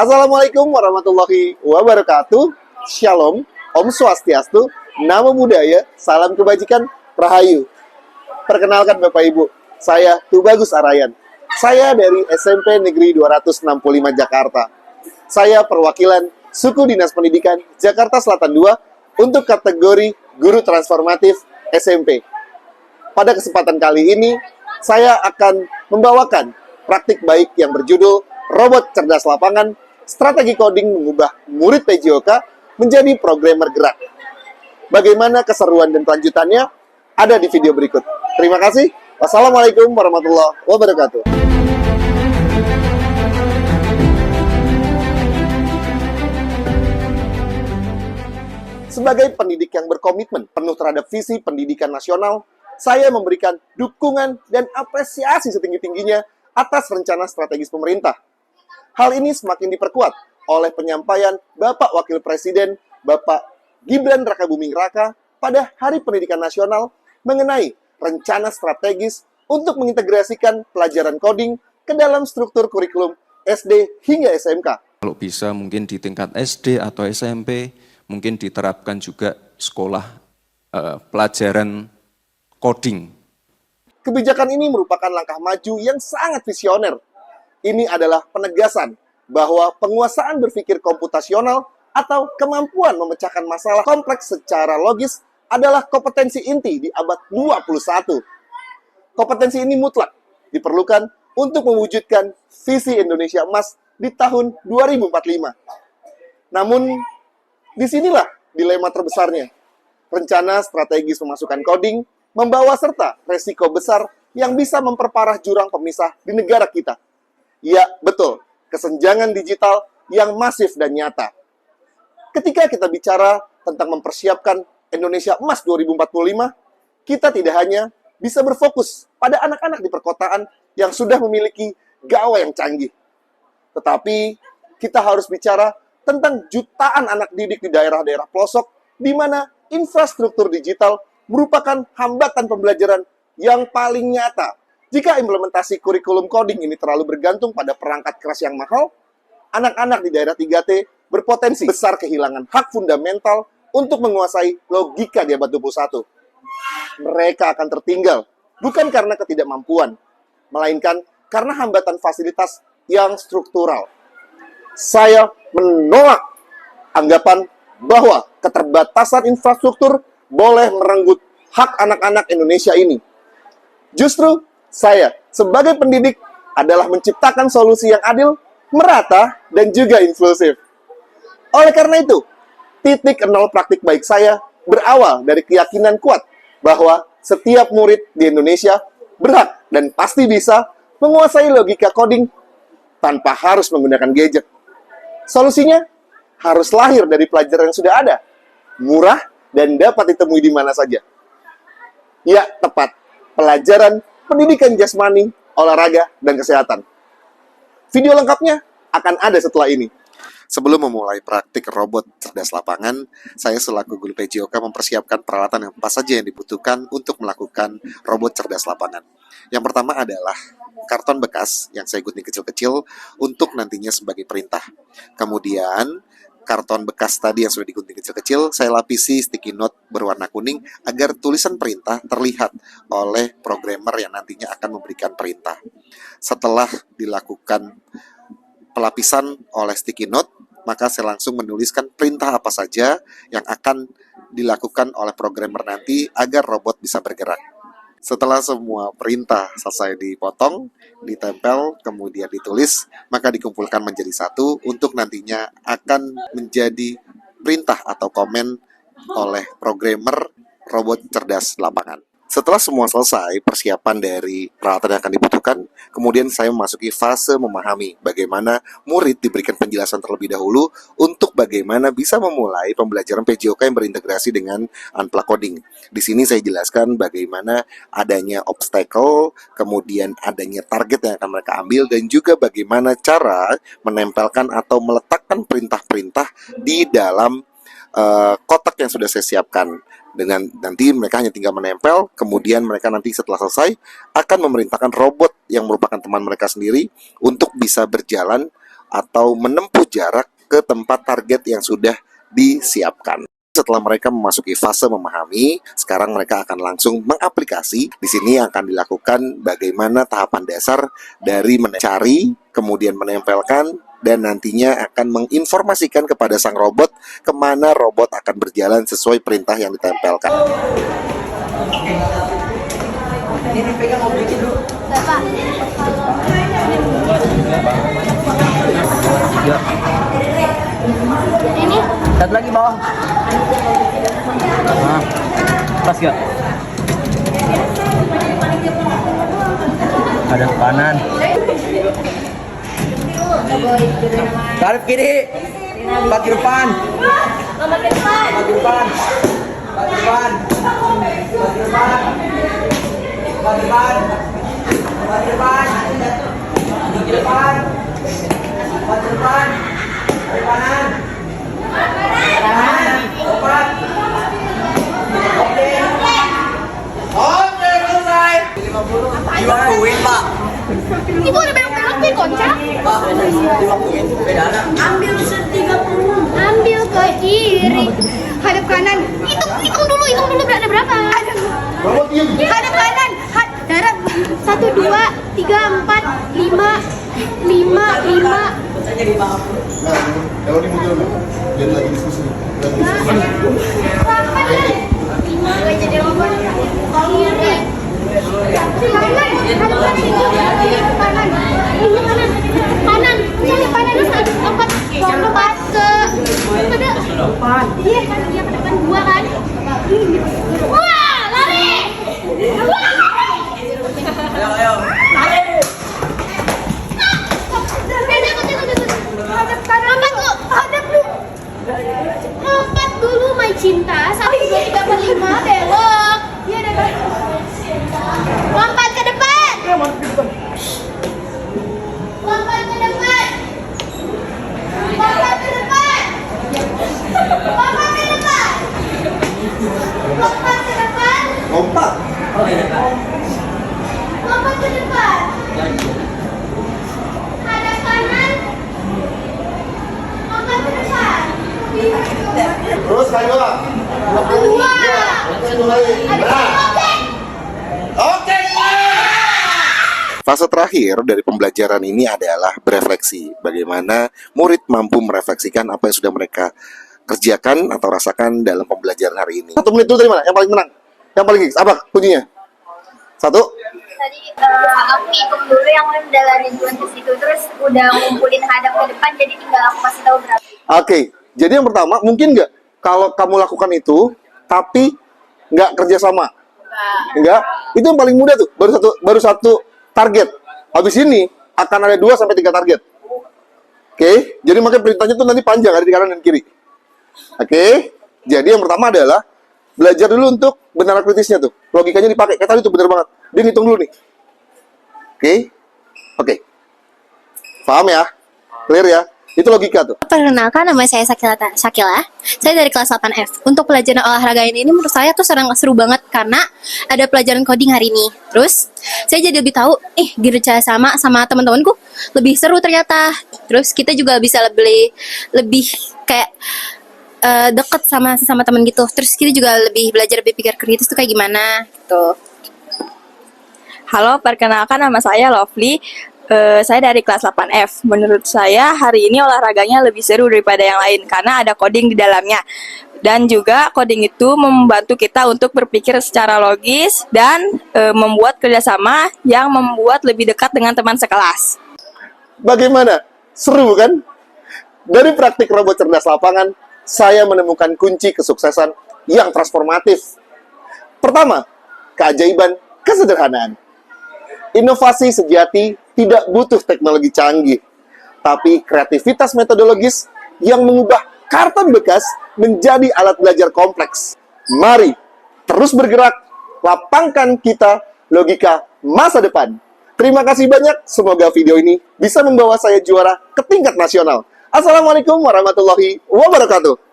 Assalamualaikum warahmatullahi wabarakatuh. Shalom, Om Swastiastu, Namo Buddhaya, salam kebajikan, Rahayu. Perkenalkan Bapak Ibu, saya Tubagus Arayan. Saya dari SMP Negeri 265 Jakarta. Saya perwakilan Suku Dinas Pendidikan Jakarta Selatan 2 untuk kategori Guru Transformatif SMP. Pada kesempatan kali ini, saya akan membawakan praktik baik yang berjudul Robot Cerdas Lapangan, Strategi Coding Mengubah Murid PJOK Menjadi Programmer Gerak. Bagaimana keseruan dan kelanjutannya? Ada di video berikut. Terima kasih. Wassalamualaikum warahmatullahi wabarakatuh. Sebagai pendidik yang berkomitmen penuh terhadap visi pendidikan nasional, saya memberikan dukungan dan apresiasi setinggi-tingginya atas rencana strategis pemerintah. Hal ini semakin diperkuat oleh penyampaian Bapak Wakil Presiden, Bapak Gibran Rakabuming Raka pada Hari Pendidikan Nasional mengenai rencana strategis untuk mengintegrasikan pelajaran coding ke dalam struktur kurikulum SD hingga SMK. Kalau bisa mungkin di tingkat SD atau SMP, mungkin diterapkan juga sekolah pelajaran coding. Kebijakan ini merupakan langkah maju yang sangat visioner. Ini adalah penegasan bahwa penguasaan berpikir komputasional atau kemampuan memecahkan masalah kompleks secara logis adalah kompetensi inti di abad 21. Kompetensi ini mutlak diperlukan untuk mewujudkan visi Indonesia Emas di tahun 2045. Namun, disinilah dilema terbesarnya. Rencana strategis memasukkan coding membawa serta resiko besar yang bisa memperparah jurang pemisah di negara kita. Ya, betul, kesenjangan digital yang masif dan nyata. Ketika kita bicara tentang mempersiapkan Indonesia Emas 2045, kita tidak hanya bisa berfokus pada anak-anak di perkotaan yang sudah memiliki gawai yang canggih. Tetapi, kita harus bicara tentang jutaan anak didik di daerah-daerah pelosok, di mana infrastruktur digital merupakan hambatan pembelajaran yang paling nyata. Jika implementasi kurikulum coding ini terlalu bergantung pada perangkat keras yang mahal, anak-anak di daerah 3T berpotensi besar kehilangan hak fundamental untuk menguasai logika di abad 21. Mereka akan tertinggal, bukan karena ketidakmampuan, melainkan karena hambatan fasilitas yang struktural. Saya menolak anggapan bahwa keterbatasan infrastruktur boleh merenggut hak anak-anak Indonesia ini. Justru, saya sebagai pendidik adalah menciptakan solusi yang adil, merata, dan juga inklusif. Oleh karena itu, titik nol praktik baik saya berawal dari keyakinan kuat bahwa setiap murid di Indonesia berhak dan pasti bisa menguasai logika coding tanpa harus menggunakan gadget. Solusinya harus lahir dari pelajaran yang sudah ada, murah, dan dapat ditemui di mana saja. Ya, tepat. Pelajaran pendidikan jasmani, olahraga, dan kesehatan. Video lengkapnya akan ada setelah ini. Sebelum memulai praktik robot cerdas lapangan, saya selaku guru PJOK mempersiapkan peralatan yang apa saja yang dibutuhkan untuk melakukan robot cerdas lapangan. Yang pertama adalah karton bekas yang saya gunting kecil-kecil untuk nantinya sebagai perintah. Kemudian, karton bekas tadi yang sudah digunting kecil-kecil, saya lapisi sticky note berwarna kuning agar tulisan perintah terlihat oleh programmer yang nantinya akan memberikan perintah. Setelah dilakukan pelapisan oleh sticky note, maka saya langsung menuliskan perintah apa saja yang akan dilakukan oleh programmer nanti agar robot bisa bergerak. Setelah semua perintah selesai dipotong, ditempel, kemudian ditulis, maka dikumpulkan menjadi satu untuk nantinya akan menjadi perintah atau komen oleh programmer robot cerdas lapangan. Setelah semua selesai, persiapan dari peralatan yang akan dibutuhkan, kemudian saya memasuki fase memahami bagaimana murid diberikan penjelasan terlebih dahulu untuk bagaimana bisa memulai pembelajaran PJOK yang berintegrasi dengan Unplugged Coding. Di sini saya jelaskan bagaimana adanya obstacle, kemudian adanya target yang akan mereka ambil, dan juga bagaimana cara menempelkan atau meletakkan perintah-perintah di dalam kotak yang sudah saya siapkan. Dengan nanti mereka hanya tinggal menempel, kemudian mereka nanti setelah selesai akan memerintahkan robot yang merupakan teman mereka sendiri untuk bisa berjalan atau menempuh jarak ke tempat target yang sudah disiapkan. Setelah mereka memasuki fase memahami, sekarang mereka akan langsung mengaplikasi. Di sini akan dilakukan bagaimana tahapan dasar dari mencari, kemudian menempelkan, dan nantinya akan menginformasikan kepada sang robot kemana robot akan berjalan sesuai perintah yang ditempelkan. Ini Satu lagi bawah. Nah, pas gak? Ada kanan. Tarik kiri. Empat ke depan. Empat ke depan. Empat ke depan. Empat ke depan. Empat ke depan. Empat ke depan. Empat ke depan. Empat ke depan. Empat ke depan. Tarik kanan. Kanan. Empat. Oke. Oke, selesai. 50-in, Pak. Ibu udah belok-belok nih kocak. Pak, 50-in. Beda anak. Ambil 30. Ambil ke kiri. Hadap kanan. Hitung dulu berada berapa? Hadap kanan. Darab 1, 2, 3, 4, 5. Saya jadi 50. Nah, kalau di mobil dan lagi diskusi. Berapa nih? 5 gak jadi apa? Kiri. Kanan. Cari kanannya 4 lompat ke depan. Iya, dia ke depan 2 kan? Wah, lari. Ayo. Lompat dulu, my cinta. 1, 2, 3, 4, 5, belok. Iya, ada. Lompat ke depan. Lompat ke depan. Lompat ke depan. Lompat ke depan. Lompat ke depan. Lompat. Lompat ke depan. Ada kanan. Lompat ke depan. Terus kedua. Kedua. Oke. Oke. Fase terakhir dari pembelajaran ini adalah berefleksi. Bagaimana murid mampu merefleksikan apa yang sudah mereka kerjakan atau rasakan dalam pembelajaran hari ini. 1 menit dulu dari mana? Yang paling menang? Yang paling gigs? Apa kuncinya? 1. Tadi aku ngitung dulu yang udah lari duluan ke situ, terus udah ngumpulin hadap ke depan, jadi tinggal aku kasih tahu berapa. Oke. Jadi yang pertama, mungkin nggak kalau kamu lakukan itu, tapi nggak kerjasama? Enggak. Itu yang paling mudah tuh. Baru satu target. Habis ini akan ada 2 sampai 3 target. Oke. Jadi makanya perintahnya tuh nanti panjang, ada di kanan dan kiri. Oke. Jadi yang pertama adalah belajar dulu untuk benar kritisnya tuh. Logikanya dipakai. Kayak tadi tuh bener banget. Dia ngitung dulu nih. Oke. Oke. Paham ya? Clear ya? Itu logika tuh. Perkenalkan, nama saya Sakila. Saya dari kelas 8F. Untuk pelajaran olahraga ini menurut saya tuh seru banget karena ada pelajaran coding hari ini. Terus saya jadi lebih tahu, kerja sama teman-temanku lebih seru ternyata. Terus kita juga bisa lebih kayak deket sama teman gitu. Terus kita juga belajar lebih pikir kritis tuh kayak gimana gitu. Halo, perkenalkan nama saya Lovely. Saya dari kelas 8F. Menurut saya hari ini olahraganya lebih seru daripada yang lain karena ada coding di dalamnya. Dan juga coding itu membantu kita untuk berpikir secara logis dan membuat kerjasama yang membuat lebih dekat dengan teman sekelas. Bagaimana? Seru kan? Dari praktik robot cerdas lapangan, saya menemukan kunci kesuksesan yang transformatif. Pertama, keajaiban kesederhanaan. Inovasi sejati tidak butuh teknologi canggih, tapi kreativitas metodologis yang mengubah karton bekas menjadi alat belajar kompleks. Mari terus bergerak, lapangkan kita logika masa depan. Terima kasih banyak, semoga video ini bisa membawa saya juara ke tingkat nasional. Assalamualaikum warahmatullahi wabarakatuh.